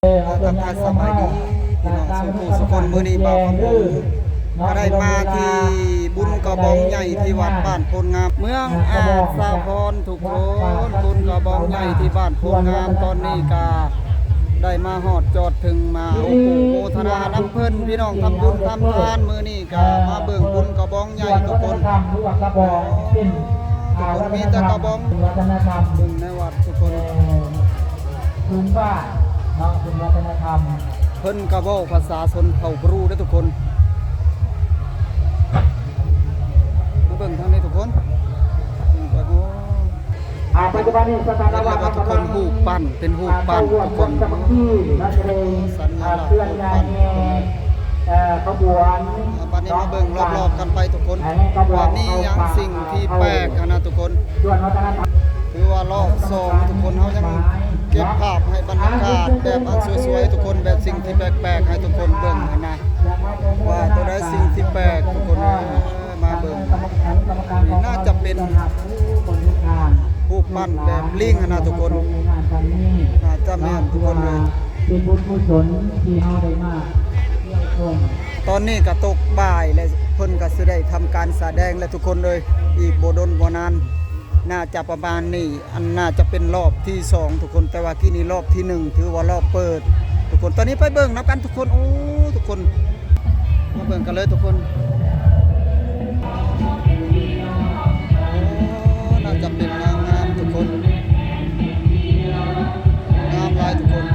ทักทายสบายดีพี่น้องสุขุสุคนมื้อนี้บ่าวคำพูก็ได้มาที่บุญกระบองใหญ่ที่วัดบ้านโพนงามเมืองอาสาพรทุกคนบุญกระบองใหญ่ที่บ้านโพนงามตอนนี้ก็ได้มาฮอดจอดถึงมาโอ้โหโมทนาน้ำเพิ่นพี่น้องทำบุญทำทานมื้อนี้ก็มาเบิ่งบุญกระบองใหญ่ทุกคนมีแต่กระบองบึงในวัดทุกคนพื้นบ้านเนาะเป็นวัฒนธรรมเพิ่นก็เว้าภาษาชนเผ่าบรูได้ทุกคนมาเบิ่งทางนี้ทุกคนปัจจุบันนี้สถานการณ์ทุกคนฮูกปั้นเป็นฮูกปั้นทุกคนสัญลักษณ์ฮูกปั้นขบวนบัดนี้มาเบิ่งรอบๆกันไปทุกคนว่ามีหยังสิ่งที่แปลกนะทุกคนคือว่ารอบ2ทุกคนเฮายังเก็บภาพให้บรรยากาศแบบอันสวยๆทุกคนแบบสิ่งที่แปลกๆให้ทุกคนเบิ่งนะว่าตัวใดสิ่งที่แปลกทุกคนมาเบิ่งนี่น่าจะเป็นรูปปั้นแบบลิงนะทุกคนน่าจะแม่นทุกคนเลยเป็นบุญกุศลที่เฮาได้มาตอนนี้ก็ตกบ่ายและเพิ่นก็สิได้ทำการแสดงและทุกคนเลยอีกบ่ดนบ่นานน่าจะประมาณนี้อันน่าจะเป็นรอบที่2ทุกคนแต่ว่ากี้นี้รอบที่1ถือว่ารอบเปิดทุกคนตอนนี้ไปเบิ่งนับกันทุกคนโอ้ทุกคนมาเบิ่งกันเลยทุกคนน่าจะเป็นนางงามทุกคนงามหลายทุกคน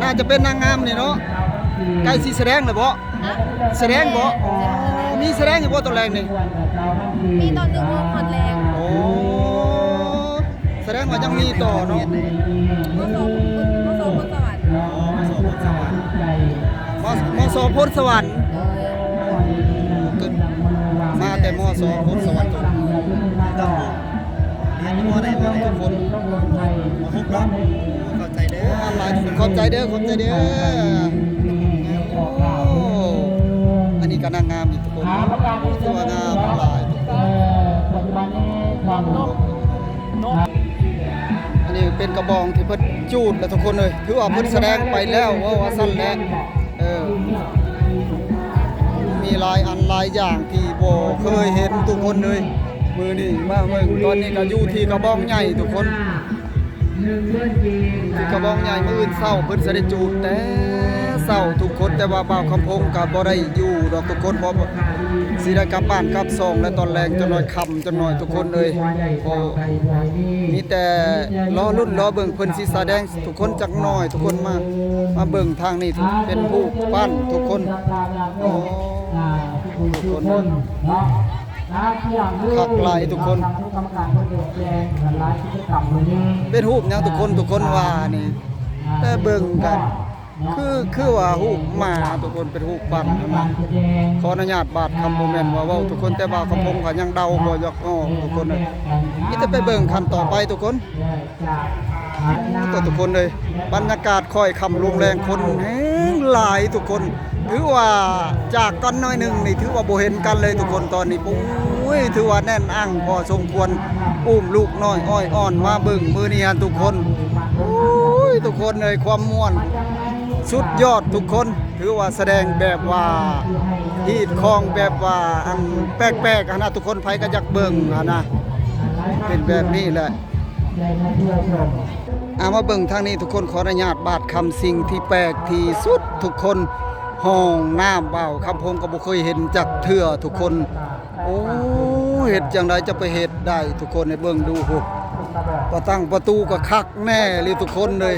น่าจะเป็นนางงามนี่เนาะใกล้สิแสดงเลยบ่แสดงบ่มีแสดงอยู่บ่ตอนแรกนี่มีตอน1 โมงหมดแรงโอ้แสดงว่ายังมีต่อเนาะมโสพลสวรรค์มสพลสวรรค์มาแต่มสพลสวรรค์เรียนมอได้บ่ทุกคนมาฮุกเนาะเข้าใจเด้อหลายขอบใจเด้อขอบใจเด้ออันนี้ก็นางงามอีกทุกคนถือว่างามหลายอันนี้เป็นกระบองที่เพิ่นจูดแล้วทุกคนเลยถือว่าเพิ่นแสดงไปแล้วว่าสั้นแล้วมีหลายอันหลายอย่างที่บ่เคยเห็นทุกคนเลยมือนี่มาเบิ่งตอนนี้ก็อยู่ที่กระบองใหญ่ทุกคนที่กระบองใหญ่มื้ออื่นเช้าเพิ่นสิได้จูดแต่เช้าทุกคนแต่ว่าบ่าวคำพงก็บ่ได้อยู่ดอกทุกคนเพราะสิได้กลับบ้านกลับซองและตอนแรงจนน้อยค่ำจนน้อยทุกคนเลยโอ้มีแต่รอรุ่นรอเบิ่งเพิ่นสิแสดงทุกคนจักหน่อยทุกคนมาเบิ่งทางนี้เป็นผู้ปั้นทุกคนโอ้ทุกคนขักไหลทุกคนเป็นรูปยังทุกคนว่านี่แต่เบิ่งกันคือว่ารูปหมาทุกคนเป็นรูปปั้นขออนุญาตบาดคำบ่แม่นว่าเว้าทุกคนแต่ว่าคำพงก็ยังเดาบ่ยกอ้อทุกคนเลยนี่จะไปเบิ่งขั้นต่อไปทุกคนทุกคนเลยบรรยากาศค่อยค่ำลงแรงคนแห้งหลายทุกคนถือว่าจากก่อนน้อยนึงนี่ถือว่าบ่เห็นกันเลยทุกคนตอนนี้ปุ้ยถือว่าแน่นอั่งพอสมควรอุ้มลูกน้อยอ้อยอ่อนมาเบิ่งมื้อนี้ทุกคนโอ้ยทุกคนเลยความม่วนสุดยอดทุกคนถือว่าแสดงแบบว่าฮีดคองแบบว่าอันแปลกๆนะทุกคนไผก็อยากเบิ่งนะเป็นแบบนี้แหละมาเบิ่งทางนี้ทุกคนขออนุญาตบาดคำสิ่งที่แปลกที่สุดทุกคนห้องน้ำเบาคำพงก็บ่เคยเห็นจักเทื่อทุกคนโอ้เฮ็ดจังได๋จะไปเฮ็ดได้ทุกคนให้เบิ่งดูพุประตูก็คักแน่เลยทุกคนเลย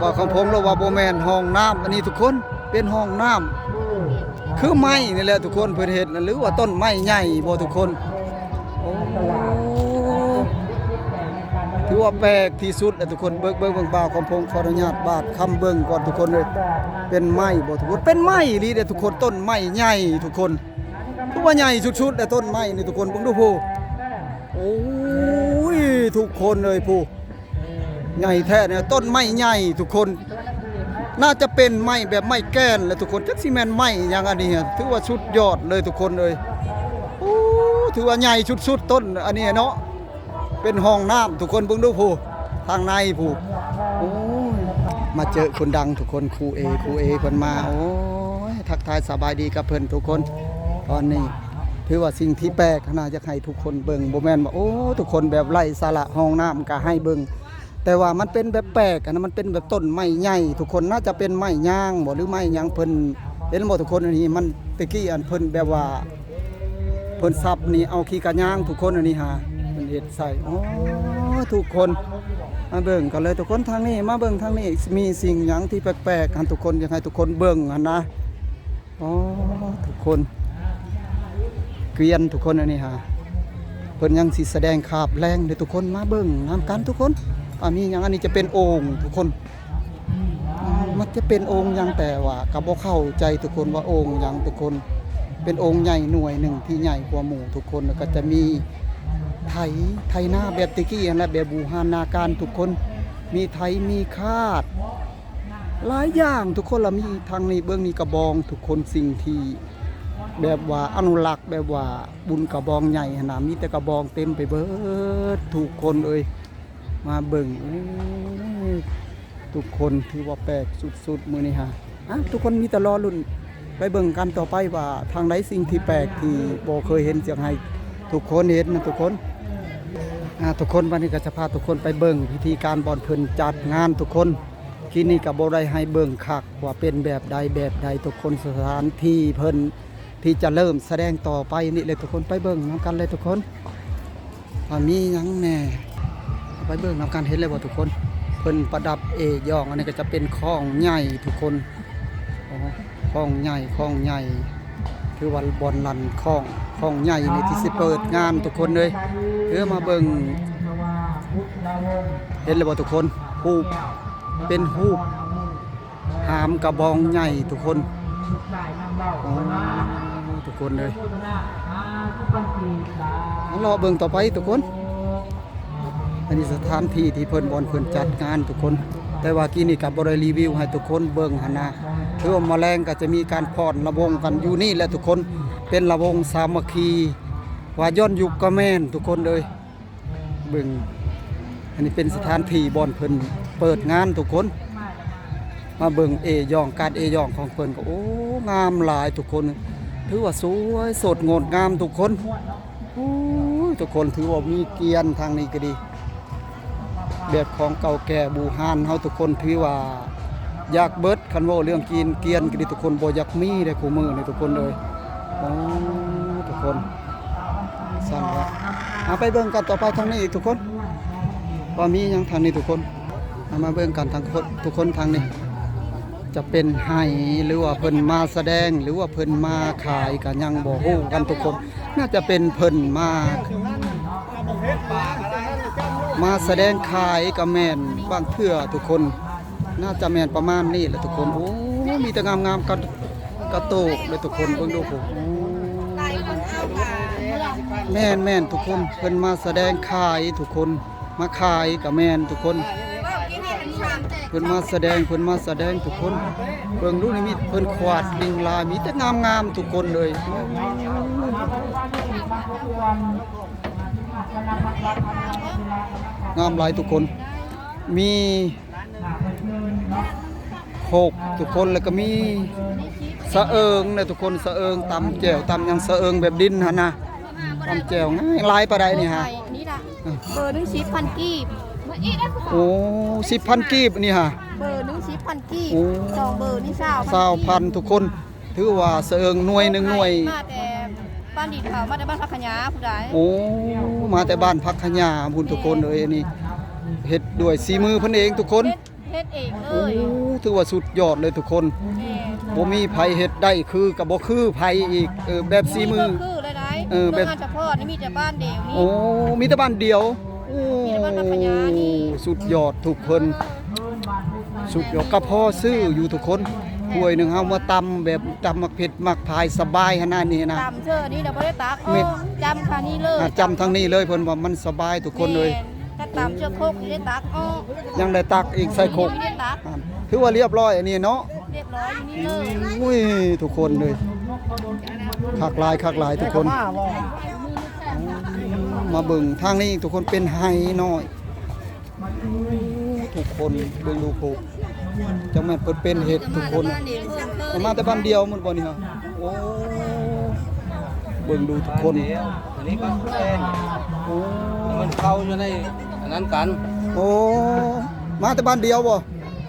ว่าคำพงแล้วว่าบ่แม่นห้องน้ำอันนี้ทุกคนเป็นห้องน้ำคือไม้นี่แหละทุกคนเพิ่นเฮ็ดหรือว่าต้นไม้ใหญ่บ่ทุกคนโอ้ถือว่าแปลกที่สุดแล้วทุกคนเบิ่งบ่าวคำพงขออนุญาตบาดคำเบิ่งก่อนทุกคนเลยเป็นไม้บ่ทุกคนเป็นไม้ลีเด้อทุกคนต้นไม้ใหญ่ทุกคนทุกว่าใหญ่สุดๆแต่ต้นไม้นี่ทุกคนเบิ่งดูโพโอ้ย ทุกคนเลยผู้ใหญ่แท้เนี่ยต้นไม้ใหญ่ทุกคนน่าจะเป็นไม้แบบไม้แก้นเลยทุกคนจักสิแม่นไม้อย่างอันนี้ถือว่าสุดยอดเลยทุกคนเลยโอ้ถือว่าใหญ่สุดๆต้นอันนี้เนาะเป็นห้องน้ำทุกคนเบิ่งดูผู้ทางในผู้โอ้ยมาเจอคนดังทุกคนครูเอเพิ่นมาโอ้ยทักทายสบายดีกับเพิ่นทุกคนตอนนี้ถือว่าสิ่งที่แปลกน่าจะให้ทุกคนเบิ่งบ่แม่นว่าโอ้ทุกคนแบบไร้สาระห้องน้ำก็ให้เบิ่งแต่ว่ามันเป็นแบบแปลกนะมันเป็นแบบต้นไม้ใหญ่ทุกคนน่าจะเป็นไม้ย่างบ่หรือไม้หยังเพิ่นเห็นบ่ทุกคนอันนี้มันตะกี้อันเพิ่นแบบว่าเพิ่นซับนี่เอาขี้กะย่างทุกคนอันนี้หาเพิ่นเฮ็ดใส่โอ้ทุกคนมาเบิ่งกันเลยทุกคนทางนี้มาเบิ่งทางนี้มีสิ่งหยังที่แปลกๆกันทุกคนอยากให้ทุกคนเบิ่งหั่นนะอ๋อทุกคนเกวียนทุกคนอันนี้ฮะเพิ่นยังสิแสดงคาบแรงเด้อทุกคนมาเบิ่งนำกันทุกคนมีหยังอันนี้จะเป็นโอ่งทุกคนมันจะเป็นโอ่งหยังแต่ว่าก็บ่เข้าใจทุกคนว่าโอ่งหยังทุกคนเป็นโอ่งใหญ่หน่วยหนึ่งที่ใหญ่กว่าหมู่ทุกคนแล้วก็จะมีไถหน้าแบบตะกี้และแบบบูหานาการทุกคนมีไถมีคาดหลายอย่างทุกคนละมีทางนี้เบื้องนี้กระบองทุกคนสิ่งที่แบบว่าอนุรักษ์แบบว่าบุญกระบองใหญ่ขนาดมีแต่กระบองเต็มไปเบิดทุกคนเอ้ยมาเบิ่งทุกคนถือว่าแปลกสุดๆมื้อนี้ฮะทุกคนมีแต่รอลุ้นไปเบิ่งกันต่อไปว่าทางไหนสิ่งที่แปลกที่บ่เคยเห็นจังให้ทุกคนเห็นนะทุกคนทุกคนวันนี้ก็จะพาทุกคนไปเบิ่งพิธีการบ่อนเพิ่นจัดงานทุกคนที่นี่ก็บ่ได้ให้เบิ่งคักว่าเป็นแบบใดทุกคนสถานที่เพิ่นที่จะเริ่มแสดงต่อไปนี่เลยทุกคนไปเบิ่งนำกันเลยทุกคนมีหยังแน่ไปเบิ่งนำกันเห็นเลยว่าทุกคนเพิ่นประดับย่องอันนี้ก็จะเป็นข้องใหญ่ทุกคนข้องใหญ่คือวันบอลลันข้องใหญ่ในที่สิเปิดงานทุกคนเลยเพื่อมาเบิ่งเห็นเลยว่าทุกคนฮูบเป็นฮูบหามกระบองใหญ่ทุกคนทุกคนเลยรอเบิ่งต่อไปทุกคนอันนี้สถานที่ที่เพิ่นบอลเพิ่นจัดงานทุกคนแต่ว่ากี้นี่กับบริรีวิวให้ทุกคนเบิ่งหันนะคือว่าแมลงก็จะมีการผ่อนระวงกันอยู่นี่แหละทุกคนเป็นระวงสามัคคีว่าย้อนยุคก็แม่นทุกคนเลยเบิ่งอันนี้เป็นสถานที่บอลเพิ่นเปิดงานทุกคนมาเบิ่งย่องการย่องของเพิ่นก็โอ้งามหลายทุกคนถือว่าสวยสดงดงามทุกคนทุกคนถือว่ามีเกียรติทางนี้ก็ดีแบบของเก่าแก่บูฮานเฮาทุกคนถือว่าอยากเบิดคันว่าเรื่องกินเกียรติก็ดีทุกคนบ่อยากมีได้คู่มือนี่ทุกคนเลยทุกคนสั่นว่าไปเบิ่งกันต่อไปทางนี้อีกทุกคนว่ามีหยังทางนี้ทุกคนมาเบิ่งกันทางทุกคนทางนี้จะเป็นไห้หรือว่าเพิ่นมาแสดงหรือว่าเพิ่นมาขายกันยังบ่ฮู้กันทุกคนน่าจะเป็นเพิ่นมาแสดงขายกับแม่นบางเทื่อทุกคนน่าจะแม่นประมาณนี้แหละทุกคนโอ้มีแต่งามๆกระโตกเลยทุกคนเบิ่งดูผมแม่นทุกคนเพิ่นมาแสดงขายทุกคนมาขายกับแม่นทุกคนเพิ่นมาแสดงทุกคนเบิ่งดูนี่มีเพิ่นขวาดลิงลามีแต่งามๆทุกคนเลยงามหลายทุกคนมี6ทุกคนแล้วก็มีสะเอิงนะทุกคนสะเอิงตำแจ่วตำยังสะเอิงแบบดินหั่นนะตำแจ่วง่ายลายปานใดนี่ฮะนี่ล่ะเบอร์นึง10,000กีบโอ้ 10,000 กีบนี่ฮะเบอร์นึง10,000กีบ2เบอร์นี่20,000ทุกคนถือว่าสะเอิงหน่วย1หน่วยมาแต่บ้านดินเขามาแต่บ้านพักขยาผู้ใดโอ้มาแต่บ้านพักขยาพุ่นทุกคนเลยอันนี้เฮ็ดด้วยสีมือเพิ่นเองทุกคนเฮ็ดเองเลยโอ้ถือว่าสุดยอดเลยทุกคนบ่มีไผเฮ็ดได้คือก็บ่คือไผอีกแบบสีมือคือได้แบบเฉพาะนี่มีแต่บ้านเดียวนี่โอ้มีแต่บ้านเดียวโอ้มีแต่บ้านพักขยานี่สุดยอดทุกคนสุดยอดก็พอซื้ออยู่ทุกคนถ้วยนึงเฮามาตำแบบตำมักเผ็ดมักพายสบายขนาดนี้นะตำเชื่อนี่เดี๋ยวบ่ได้ตักจำทางนี้เลยจำทางนี้เลยเพิ่นว่ามันสบายทุกคนเลย ถ้าตามเชือกโคกนี่ได้ตักอ้อ ยังได้ตักอีกใส่โคก ไม่ได้ตัก ถือว่าเรียบร้อยอันนี้เนาะ เรียบร้อยอยู่นี่เลย อุ้ยทุกคนเลยคักหลายทุกคนมาเบิ่งทางนี้ทุกคนเป็นไฮน้อยทุกคนเบิ่งดูโคกจังแม่นเปิดเป็นเห็ดทุกคน บ้านเดียวเพิ่นเคย มาแต่บ้านเดียวมันบ่นี่ฮะโอ้เบิ่งดูทุกคน อันนี้ก็เป็น โอ้ มันเข้าอยู่ในอันนั้นกัน โอ้มาแต่บ้านเดียวบ่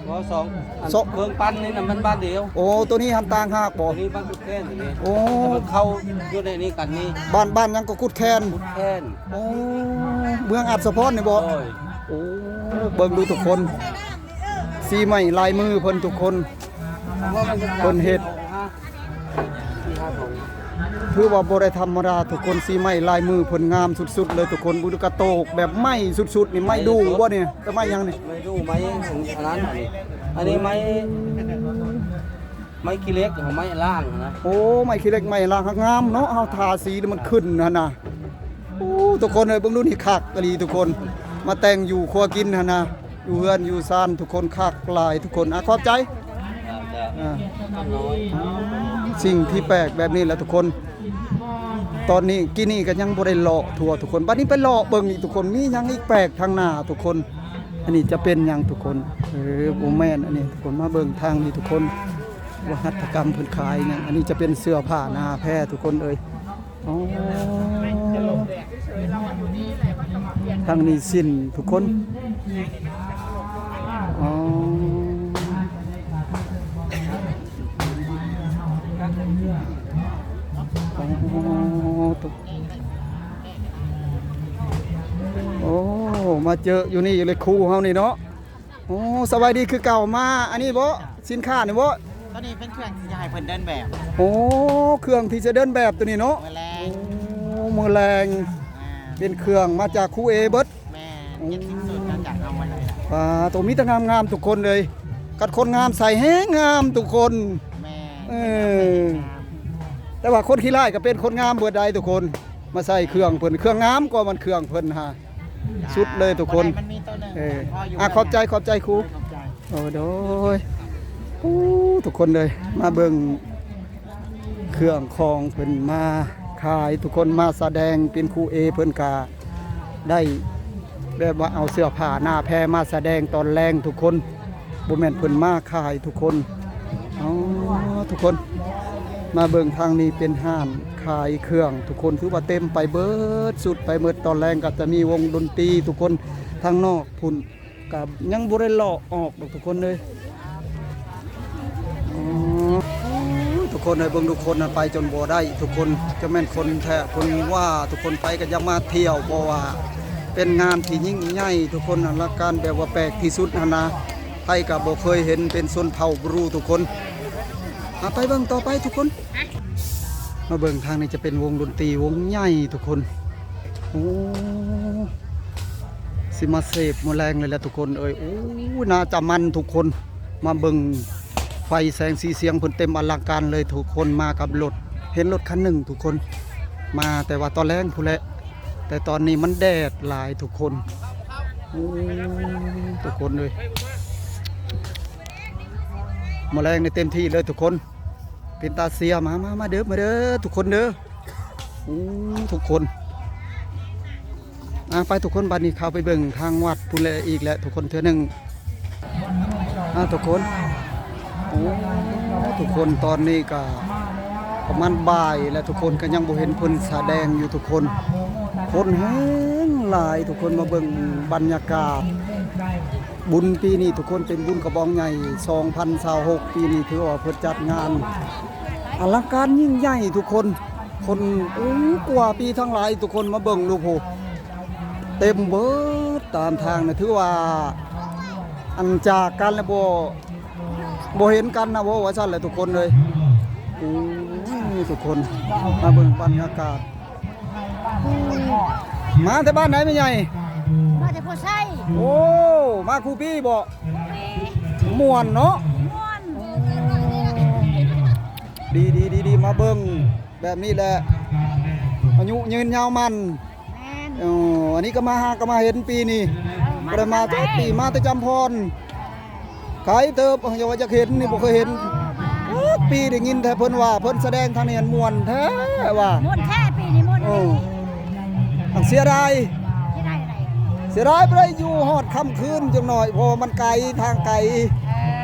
เพราะสองเครื่องปั้นนี่น่ะมันบ้านเดียว โอ้ตัวนี้หันต่างหากบ่ อันนี้บ้านกุดแค้นอันนี้ โอ้ แต่มันเข้าอยู่ในนี้กันนี่ บ้านยังก็กุดแคน กุดแค้น โอ้เมืองอัศพรนี่บ่ โอ้ย โอ้เบิ่งดูทุกคนสีใหม่ลายมือเพิ่นทุกคนเพิ่นเฮ็ดคือว่าบ่ได้ธรรมดาทุกคนสีใหม่ลายมือเพิ่นงามสุดๆเลยทุกคนบุญกระโตกแบบไหม้สุดๆนี่ไหม้ดูบ่เนี่ยแต่ไหม้ยังนี่ ไม่ดูไม้อันนั้นอันนี้ไม้ขี้เล็กของไม้ล่างนะ โอ้ไหม้ขี้เหล็กไหม้ลางงามเนาะเฮาทาสีนี่มันขึ้นหั่นน่ะโอ้ทุกคนเอ้ยเบิ่งดูนี่คักกะลีทุกคนมาแต่งอยู่ครัวกินหั่นน่ะอยู่เฮือนอยู่ซ่านทุกคนคักหลายทุกคนขอบใจอ่า น้อย สิ่งที่แปลกแบบนี้แหละทุกคน ตอนนี้กินนี่ก็ยังบ่ได้เลาะทั่วทุกคนบัดนี้ไปเลาะเบิ่งอีกทุกคนมีหยังอีกแปลกทางหน้าทุกคน อันนี้จะเป็นหยังทุกคนบ่แม่นอันนี้ทุกคนมาเบิ่งทางนี้ทุกคนว่าหัตถกรรมเพิ่นขายหยังอันนี้จะเป็นเสื้อผ้าหน้าแพรทุกคนเอ้ยอ๋อทางนี้สิ้นทุกคนอ๋อ โอ้มาเจออยู่นี่เลยครูเฮานี่เนาะโอ้สบายดีคือเก่ามาอันนี้บ่สินค้านี่บ่ ตอนนี้เป็นเครื่องที่จะให้เพิ่นเดินแบบ โอ้เครื่องที่จะเดินแบบตัวนี้เนาะ เมื่อแรง โอ้มือแรงเป็นเครื่องมาจากครูเอเบิด แม่เย็ดที่สุดก็จากเอามาเลยล่ะ ตัวมีแต่งามๆทุกคนเลยกัดคนงามใส่แฮงงามทุกคน แม่ เออ แต่ว่าคนขี้ร้ายก็เป็นคนงามเบิดใดทุกคนมาใส่เครื่องเพิ่นเครื่องงามกว่ามันเครื่องเพิ่นฮะสุดเลยทุกคน มันมีตัวหนึง ขอบใจครู ขอบใจ โอ้โดยโอ้ทุกคนเลยมาเบิ่งเครื่องของเพิ่นมาขายทุกคนมาแสดงเป็นครูเอเพิ่นกาได้แบบว่าเอาเสื้อผ้าหน้าแพรมาแสดงตอนแรงทุกคนบ่แม่นเพิ่นมาขายทุกคนอ๋อทุกคนมาเบิ่งทางนี้เป็นห้านขายเครื่องทุกคนถือว่าเต็มไปเบิดสุดไปเบิดตอนแรงก็จะมีวงดนตรีทุกคนทางนอกพุ่นกับยังบ่ได้เลาะออกดอกทุกคนเลยอ๋อทุกคนเลยเบิ่งทุกคนนั้นไปจนบ่ได้ทุกคนจะแม่นคนแท้คนว่าทุกคนไปก็ยังมาเที่ยวเพราะว่าเป็นงานที่ยิ่งใหญ่ทุกคนอลังการแบบว่าแปลกที่สุดนะไทยก็บ่เคยเห็นเป็นชนเผ่าบรูทุกคนไปเบิ่งต่อไปทุกคนมาเบิ่งทางนี้จะเป็นวงดนตรีวงใหญ่ทุกคนโอ้สิมาเสพมาแรงเลยแหละทุกคนเอ้ยโอ้น่าจะมันทุกคนมาเบิ่งไฟแสงสีเสียงเพิ่นเต็มอลังการเลยทุกคนมากับรถเห็นรถคันหนึ่งทุกคนมาแต่ว่าตอนแรกพู้นแหละแต่ตอนนี้มันแดดหลายทุกคนโอ้ทุกคนเลยมาแรงในเต็มที่เลยทุกคนเป็นตาเสียมาเด้อมาเด้อทุกคนเด้อโอ้ทุกคนไปทุกคนบัดนี้เข้าไปเบิ่งทางวัดพู้นแหละอีกแล้วทุกคนเทื่อนึงทุกคนโอ้ทุกคนตอนนี้ก็ประมาณบ่ายแล้วทุกคนก็ยังบ่เห็นเพิ่นแสดงอยู่ทุกคนคนแห้งหลายทุกคนมาเบิ่งบรรยากาศบุญปีนี้ทุกคนเป็นบุญกระบองใหญ่2026ปีนี้ถือว่าเพิ่นจัดงานอลังการยิ่งใหญ่ทุกคนคนกว่าปีทั้งหลายทุกคนมาเบิ่งดูโหเต็มเบิดตามทางนะถือว่าอันจากกันแล้วบ่เห็นกันนะว่าซั่นแหละทุกคนเลยทุกคนมาเบิ่งบรรยากาศมาแต่บ้านไหนไม่ใหญ่ มาแต่พ่อไส้ โอ้มาครูพี่บ่ม่วนเนาะดีมาเบิ่งแบบนี้แหละอายุยืนยาวมัน แม่น น อ๋ออันนี้ก็มาเห็นปีนี้บ่ได้มาแต่ปีมาแต่จำพรขายเติบอย่าว่าจะเห็นนี่บ่เคยเห็นปีได้ยินแต่เพิ่นว่าเพิ่นแสดงทางนี้ม่วนแท้ว่า ม่วนแค่ปีนี้ม่วน โอ้ นี้ อันเสียดาย ที่ได้อะไร เสียดายบ่ได้อยู่ฮอดค่ำคืนจังหน่อยเพราะว่ามันไกลทางไกล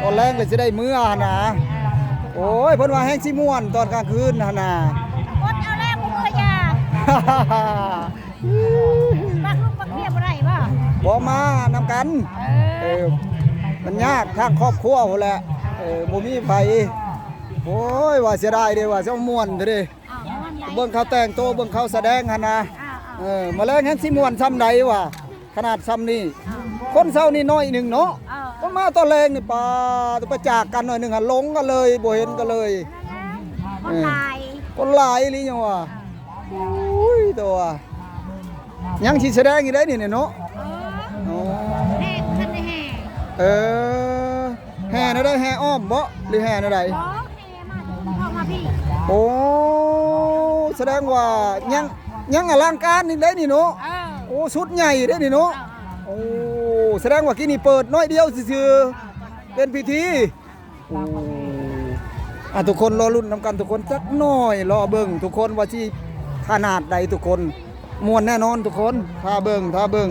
ตอนแรกเลยสิได้มื้อหั่นน่ะโอ้ยเพิ่นว่าแฮงสิม่วนตอนกลางคืนหั่นน่ะ กดเอาแล้วบ่เมื่อยาปักลูกปักเมียบ่ได้บ่ บ่มานำกันมันยากทางครอบครัวพุ่นแหละบ่มีไผโอ้ยว่าเสียดายเด้ว่าสิเอาม่วนเด้อเด้ ม่วนใด เบิ่งเขาแต่งตัวเบิ่งเขาแสดงหั่นน่ะมาแลงแฮงสิม่วนซ้ำใดวะขนาดซ้ำนี่คนเซานี่น้อยหนึงเนาะก็มาตอนแรงนี่ปาตัวประจากกันหน่อยหนึงหลงกันเลยบ่เห็นกันเลย คนลาย คนหลายอีหลีจังว่าอุ้ยตัวยังสิแสดงอีกได้นี่เนาะโอ้ แห่คันได้แห่ แห่น่ะได้แห่อ้อมบ่หรือแห่น่ะใด บ่แห่มาถึงเข้ามาพี่ โอ้แสดงว่ายังอลังการนี่ได้นี่เนาะโอ้ชุดใหญ่ได้นี่เนาะโอ้แสดงว่ากี้นี่เปิดน้อยเดียวซื่อๆเป็นพิธีโอ้ทุกคนรอรุ่นนำกันทุกคนจักหน่อยรอเบิ่งทุกคนว่าสิขนาดใดทุกคนม่วนแน่นอนทุกคนถ้าเบิ่ง